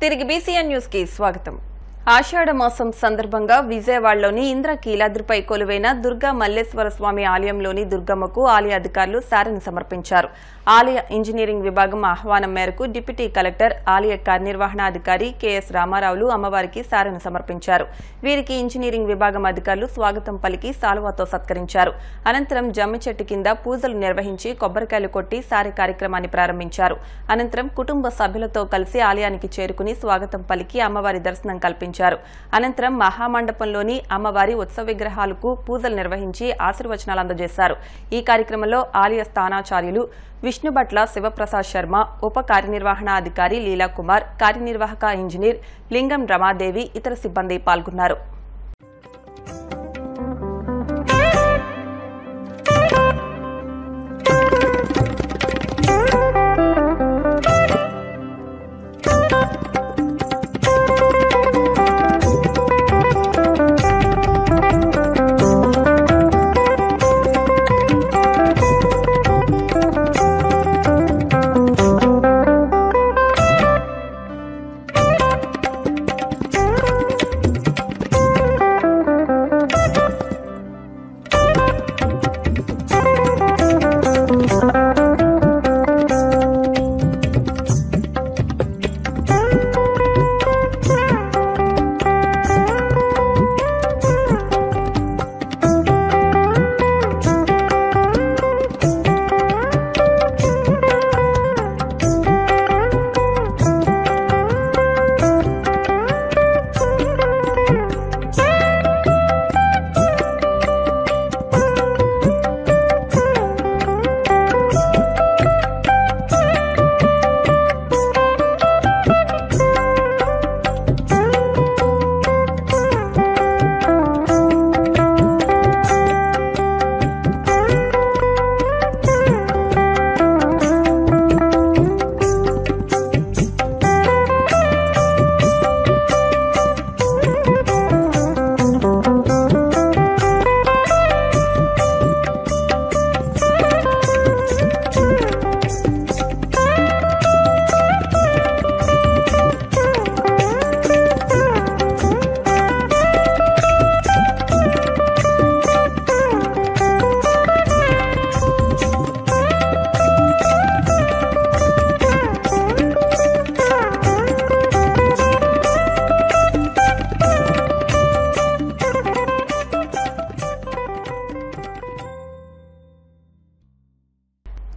తిరిగి BCN news కి స్వాగతం. ఆషాఢ మాసం సందర్భంగా విజయవాడలోని ఇంద్రకీలాద్రిపై కొలువైన దుర్గా మల్లేశ్వర స్వామి ఆలయంలోని దుర్గమ్మకు ఆలయ అధికారులు సారెను సమర్పించారు. ఆలయ ఇంజనీరింగ్ విభాగం ఆహ్వానం మేరకు డిప్యూటీ కలెక్టర్, ఆలయ కార్యనిర్వహణాధికారి కెఎస్ రామారావులు అమ్మవారికి సారెను సమర్పించారు. వీరికి ఇంజనీరింగ్ విభాగం అధికారులు స్వాగతం పలికి సాలువాతో సత్కరించారు. అనంతరం జమ్మి చెట్టు కింద పూజలు నిర్వహించి కొబ్బరికాయలు కొట్టి సారె కార్యక్రమాన్ని ప్రారంభించారు. అనంతరం కుటుంబ సభ్యులతో కలిసి ఆలయానికి చేరుకుని స్వాగతం పలికి అమ్మవారి దర్శనం కల్పించారు. అనంతరం మహామండపంలోని అమ్మవారి ఉత్సవ విగ్రహాలకు పూజలు నిర్వహించి ఆశీర్వచనాలు అందజేశారు. ఈ కార్యక్రమంలో ఆలయ స్థానాచార్యులు విష్ణుభట్ల శివప్రసాద్ శర్మ, ఉప కార్యనిర్వహణాధికారి లీలాకుమార్, కార్యనిర్వాహక ఇంజనీర్ లింగం రమాదేవి, ఇతర సిబ్బంది పాల్గొన్నారు.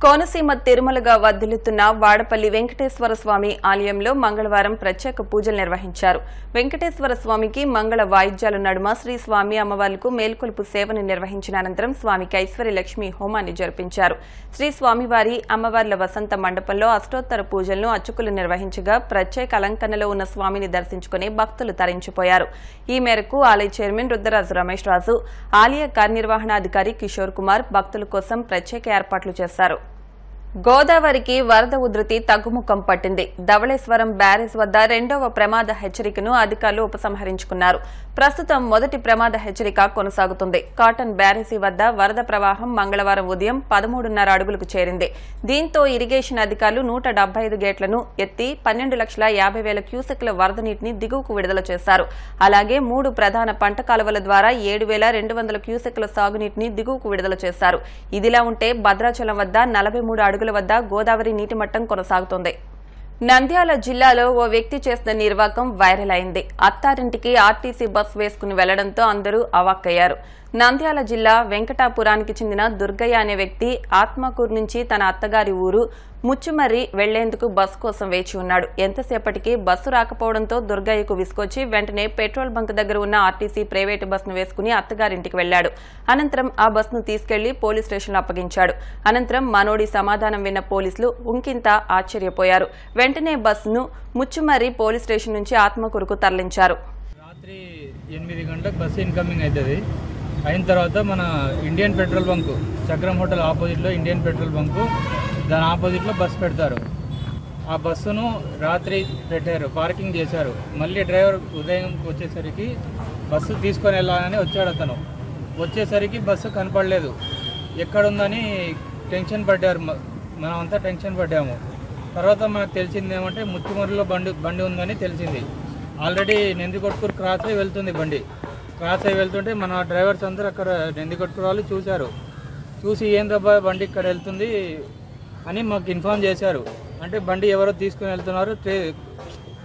కోనసీమ తిరుమలగా వర్ధిల్లుతున్న వాడపల్లి వెంకటేశ్వర స్వామి ఆలయంలో మంగళవారం ప్రత్యేక పూజలు నిర్వహించారు. వెంకటేశ్వర స్వామికి మంగళ వాయిద్యాల నడుమ శ్రీ స్వామి అమ్మవార్లకు మేల్కొలుపు సేవను నిర్వహించిన అనంతరం స్వామికి ఐశ్వర్య లక్ష్మి హోమాన్ని జరిపించారు. శ్రీ స్వామివారి అమ్మవార్ల వసంత మండపంలో అష్టోత్తర పూజలను అర్చకులు నిర్వహించగా ప్రత్యేక అలంకరణలో ఉన్న స్వామిని దర్శించుకుని భక్తులు తరించిపోయారు. ఈ మేరకు ఆలయ చైర్మన్ రుద్రరాజు రమేష్ రాజు, ఆలయ కార్యనిర్వహణాధికారి కిషోర్ కుమార్ భక్తుల కోసం ప్రత్యేక ఏర్పాట్లు చేశారు. గోదావరికి వరద ఉధృతి తగ్గుముఖం పట్టింది. ధవళేశ్వరం బ్యారేజ్ వద్ద రెండవ ప్రమాద హెచ్చరికను అధికారులు ఉపసంహరించుకున్నారు. ప్రస్తుతం మొదటి ప్రమాద హెచ్చరిక కొనసాగుతుంది. కాటన్ బ్యారేజీ వద్ద వరద ప్రవాహం మంగళవారం ఉదయం 13.5 అడుగులకు చేరింది. దీంతో ఇరిగేషన్ అధికారులు 175 గేట్లను ఎత్తి 12,50,000 క్యూసెక్ల వరద నీటిని దిగువకు విడుదల చేశారు. అలాగే 3 ప్రధాన పంట కాలువల ద్వారా 7,200 క్యూసెక్ల సాగునీటిని దిగువకు విడుదల చేశారు. ఇదిలా ఉంటే భద్రాచలం వద్ద 43 అడుగుల వద్ద గోదావరి నీటి మట్టం కొనసాగుతోంది. నంద్యాల జిల్లాలో ఓ వ్యక్తి చేసిన నిర్వాకం వైరల్ అయింది. అత్తారింటికి ఆర్టీసీ బస్ వేసుకుని వెళ్లడంతో అందరూ అవాక్కయ్యారు. నంద్యాల జిల్లా వెంకటాపురానికి చెందిన దుర్గయ్య అనే వ్యక్తి ఆత్మకూరు నుంచి తన అత్తగారి ఊరు ముచ్చుమర్రి వెళ్లేందుకు బస్సు కోసం వేచి ఉన్నాడు. ఎంతసేపటికి బస్సు రాకపోవడంతో దుర్గయ్యకు విసుకొచ్చి వెంటనే పెట్రోల్ బంక్ దగ్గర ఉన్న ఆర్టీసీ ప్రైవేటు బస్సును వేసుకుని అత్తగారింటికి వెళ్లాడు. అనంతరం ఆ బస్సును తీసుకెళ్లి పోలీస్ స్టేషన్లో అప్పగించాడు. అనంతరం మనోడి సమాధానం విన్న పోలీసులు ఉంకింత ఆశ్చర్యపోయారు. వెంటనే బస్సును ముచ్చుమర్రి పోలీస్ స్టేషన్ నుంచి ఆత్మకూరుకు తరలించారు. రాత్రి 8 గంటలకు బస్సు ఇన్కమింగ్ అవుతుంది. అయిన తర్వాత మన ఇండియన్ పెట్రోల్ బంకు, చక్రం హోటల్ ఆపోజిట్లో ఇండియన్ పెట్రోల్ బంకు, దాని ఆపోజిట్లో బస్సు పెడతారు. ఆ బస్సును రాత్రి పెట్టారు, పార్కింగ్ చేశారు. మళ్ళీ డ్రైవర్ ఉదయం వచ్చేసరికి బస్సు తీసుకొని వెళ్ళాలని వచ్చాడు. అతను వచ్చేసరికి బస్సు కనపడలేదు. ఎక్కడుందని టెన్షన్ పడ్డారు, మనమంతా టెన్షన్ పడ్డాము. తర్వాత మనకు తెలిసింది ఏమంటే ముచ్చుమర్రిలో బండి ఉందని తెలిసింది. ఆల్రెడీ నందికొట్కూరు క్రాస్ అయి వెళ్తుంది బండి. క్రాస్ అయి వెళ్తుంటే మన డ్రైవర్స్ అందరూ అక్కడ నందికొట్కూరు వాళ్ళు చూశారు. చూసి ఏందబ్బా బండి ఇక్కడ వెళ్తుంది అని మాకు ఇన్ఫామ్ చేశారు. అంటే బండి ఎవరో తీసుకుని వెళ్తున్నారు,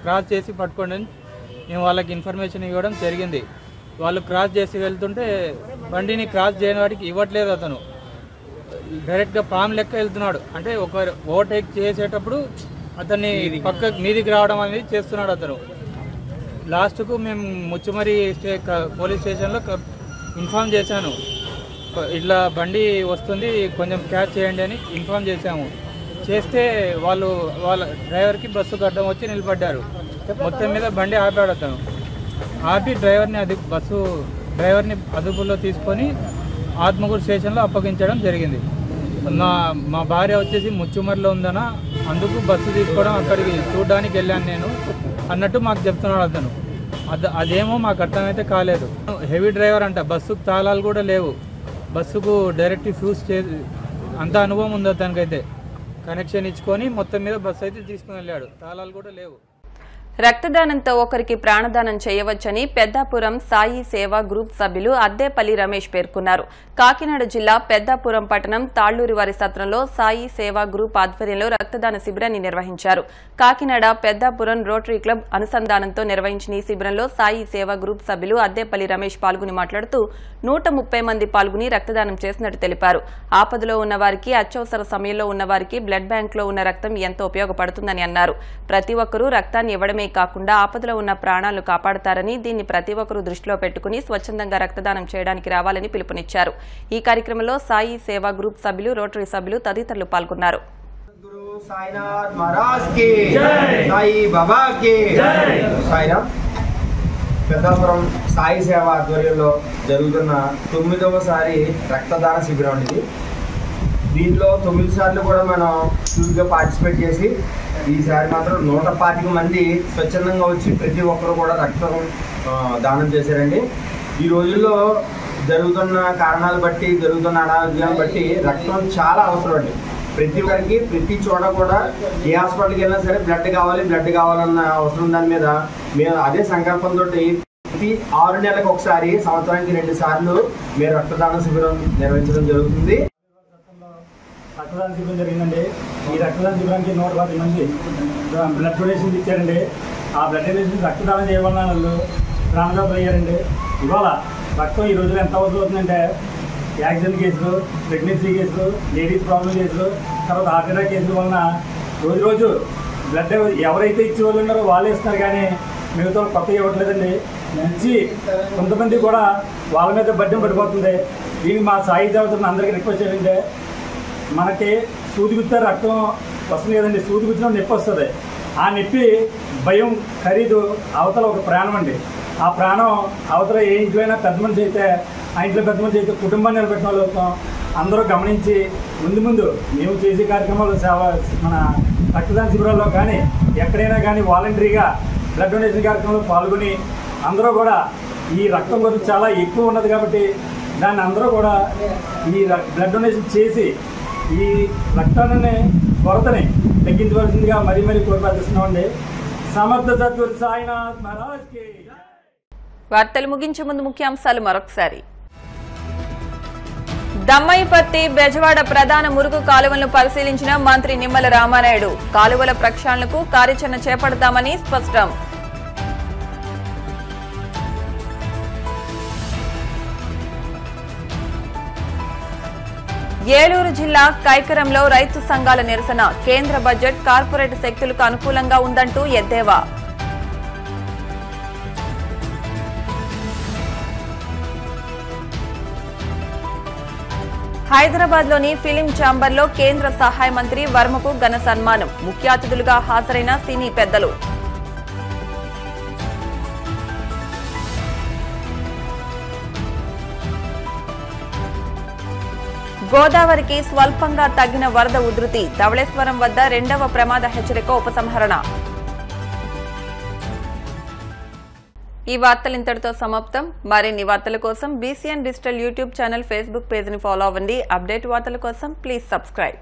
క్రాస్ చేసి పట్టుకోండి అని మేము వాళ్ళకి ఇన్ఫర్మేషన్ ఇవ్వడం జరిగింది. వాళ్ళు క్రాస్ చేసి వెళ్తుంటే బండిని క్రాస్ చేయని వాడికి ఇవ్వట్లేదు. అతను డైరెక్ట్గా పాము లెక్క వెళ్తున్నాడు. అంటే ఒక ఓవర్టేక్ చేసేటప్పుడు అతన్ని పక్క మీదికి రావడం అనేది చేస్తున్నాడు అతను. లాస్ట్కు మేము ముచ్చుమరి పోలీస్ స్టేషన్లో ఇన్ఫామ్ చేశాను, ఇట్లా బండి వస్తుంది కొంచెం క్యాచ్ చేయండి అని ఇన్ఫామ్ చేశాము. చేస్తే వాళ్ళ డ్రైవర్కి బస్సుకు అడ్డం వచ్చి నిలబడ్డారు. మొత్తం మీద బండి ఆపాడు అతను. ఆపి డ్రైవర్ని అదుపులో తీసుకొని ఆత్మకూరు స్టేషన్లో అప్పగించడం జరిగింది. మా భార్య వచ్చేసి ముచ్చుమరిలో ఉందనా, అందుకు బస్సు తీసుకోవడం అక్కడికి చూడడానికి వెళ్ళాను నేను అన్నట్టు మాకు చెప్తున్నాడు అతను. అదేమో మాకు అర్థమైతే కాలేదు. హెవీ డ్రైవర్ అంట, బస్సుకు తాళాలు కూడా లేవు. బస్సుకు డైరెక్ట్ ఫ్యూజ్ అంత అనుభవం ఉంది అతనికైతే. కనెక్షన్ ఇచ్చుకొని మొత్తం మీద బస్సు అయితే తీసుకుని వెళ్ళాడు, తాళాలు కూడా లేవు. రక్తదానంతో ఒకరికి ప్రాణదానం చేయవచ్చని పెద్దాపురం సాయి సేవా గ్రూప్ సభ్యులు అద్దేపల్లి రమేష్ పేర్కొన్నారు. కాకినాడ జిల్లా పెద్దాపురం పట్టణం తాళ్లూరి వారి సత్రంలో సాయి సేవా గ్రూప్ ఆధ్వర్యంలో రక్తదాన శిబిరాన్ని నిర్వహించారు. కాకినాడ పెద్దాపురం రోటరీ క్లబ్ అనుసంధానంతో నిర్వహించిన ఈ శిబిరంలో సాయి సేవా గ్రూప్ సభ్యులు అద్దేపల్లి రమేష్ పాల్గొని మాట్లాడుతూ 130 మంది పాల్గొని రక్తదానం చేసినట్టు తెలిపారు. ఆపదలో ఉన్నవారికి, అత్యవసర సమయంలో ఉన్నవారికి బ్లడ్ బ్యాంకులో ఉన్న రక్తం ఎంతో ఉపయోగపడుతుందని అన్నారు. ప్రతి ఒక్కరూ రక్తాన్ని ఇవ్వడమే కాకుండా ఆపదలో ఉన్న ప్రాణాలను కాపాడతారని, దీన్ని ప్రతి ఒక్కరూ దృష్టిలో పెట్టుకుని స్వచ్ఛందంగా రక్తదానం చేయడానికి రావాలని పిలుపునిచ్చారు. ఈ కార్యక్రమంలో సాయి సేవా గ్రూప్ సభ్యులు, రోటరీ సభ్యులు తదితరులు పాల్గొన్నారు. పెద్దాపురం సాయి సేవ ఆధ్వర్యంలో జరుగుతున్న 9వసారి రక్తదాన శిబిరం ఇది. దీంట్లో 9 సార్లు కూడా మనం ఫుల్గా పార్టిసిపేట్ చేసి ఈసారి మాత్రం 125 మంది స్వచ్ఛందంగా వచ్చి ప్రతి ఒక్కరు కూడా రక్తం దానం చేశారండి. ఈ రోజుల్లో జరుగుతున్న కారణాలు బట్టి, జరుగుతున్న అనారోగ్యాలను బట్టి రక్తం చాలా అవసరం అండి. ప్రతి ఒక్కరికి ప్రతి చోట కూడా ఏ హాస్పిటల్కి వెళ్ళినా సరే బ్లడ్ కావాలన్న అవసరం. దాని మీద మేము అదే సంకల్పంతో ప్రతి 6 నెలలకు ఒకసారి, సంవత్సరానికి 2 సార్లు మేము రక్తదాన శిబిరం నిర్వహించడం జరుగుతుంది. రక్తదాన శిబిరం జరిగిందండి. ఈ రక్తదాన శిబిరానికి 110 మంది బ్లడ్ డొనేషన్ ఇచ్చారండి. ఆ బ్లడ్ డొనేషన్ రక్తదానం చేయవలన వాళ్ళు ప్రాణదాత అయ్యారండి. ఇవాళ రక్తం ఈ రోజులో ఎంత అవసరం అవుతుందంటే, యాక్సిడెంట్ కేసులు, ప్రెగ్నెన్సీ కేసులు, లేడీస్ ప్రాబ్లం కేసులు, తర్వాత హార్ట్ అటాక్ కేసుల వలన రోజు బ్లడ్ ఎవరైతే ఇచ్చేవాళ్ళు ఉన్నారో వాళ్ళే ఇస్తున్నారు, కానీ మిగతా కొత్త ఇవ్వట్లేదండి. ఇచ్చి కొంతమంది కూడా వాళ్ళ మీద బడ్డం పడిపోతుంది. దీనికి మా సాయి దేవతలను అందరికీ రిక్వెస్ట్ చేయండి, మనకి సూది గుచ్చితే రక్తం వస్తుంది కదండి, సూది గుచ్చినా నొప్పి వస్తుంది. ఆ నొప్పి భయం ఖరీదు అవతల ఒక ప్రాణం అండి. ఆ ప్రాణం అవతల ఏ ఇంట్లో అయినా పెద్ద మనిషి అయితే, ఆ ఇంట్లో పెద్ద మనిషి అయితే కుటుంబాన్ని నిలబెట్టిన వాళ్ళు అందరూ గమనించి ముందు మేము చేసే కార్యక్రమాలు మన రక్తదాన శిబిరాల్లో కానీ ఎక్కడైనా కానీ వాలంటరీగా బ్లడ్ డొనేషన్ కార్యక్రమంలో పాల్గొని అందరూ కూడా ఈ రక్తం గురించి చాలా ఎక్కువ ఉన్నది కాబట్టి దాన్ని అందరూ కూడా ఈ బ్లడ్ డొనేషన్ చేసి ఈ రక్తాన్ని కొరతని తగ్గించవలసిందిగా మరీ కోరిపాటిస్తున్నామండి. సమర్థ సద్గురు సాయినాథ్ మహారాజ్కి. వార్తలు ముగించే ముందు ముఖ్యాంశాలు మరొకసారి. దమ్మాయిపర్తి, బెజవాడ ప్రధాన మురుగు కాలువలను పరిశీలించిన మంత్రి నిమ్మల రామానాయుడు. కాలువల ప్రక్షాళనకు కార్యాచరణ చేపడతామని స్పష్టం. ఏలూరు జిల్లా కైకరంలో రైతు సంఘాల నిరసన. కేంద్ర బడ్జెట్ కార్పొరేట్ శక్తులకు అనుకూలంగా ఉందంటూ ఎద్దేవా. హైదరాబాద్లోని ఫిలిం ఛాంబర్లో కేంద్ర సహాయ మంత్రి వర్మకు ఘన సన్మానం. ముఖ్య అతిథులుగా హాజరైన సినీ పెద్దలు. గోదావరికి స్వల్పంగా తగ్గిన వరద ఉధృతి. ధవళేశ్వరం వద్ద 2వ ప్రమాద హెచ్చరిక ఉపసంహరణ. ఈ వార్తలు ఇంతటితో సమాప్తం. మరిన్ని వార్తల కోసం BCN digital YouTube channel, Facebook page ని ఫాలో అవ్వండి. అప్డేట్ వార్తల కోసం ప్లీజ్ సబ్స్క్రైబ్.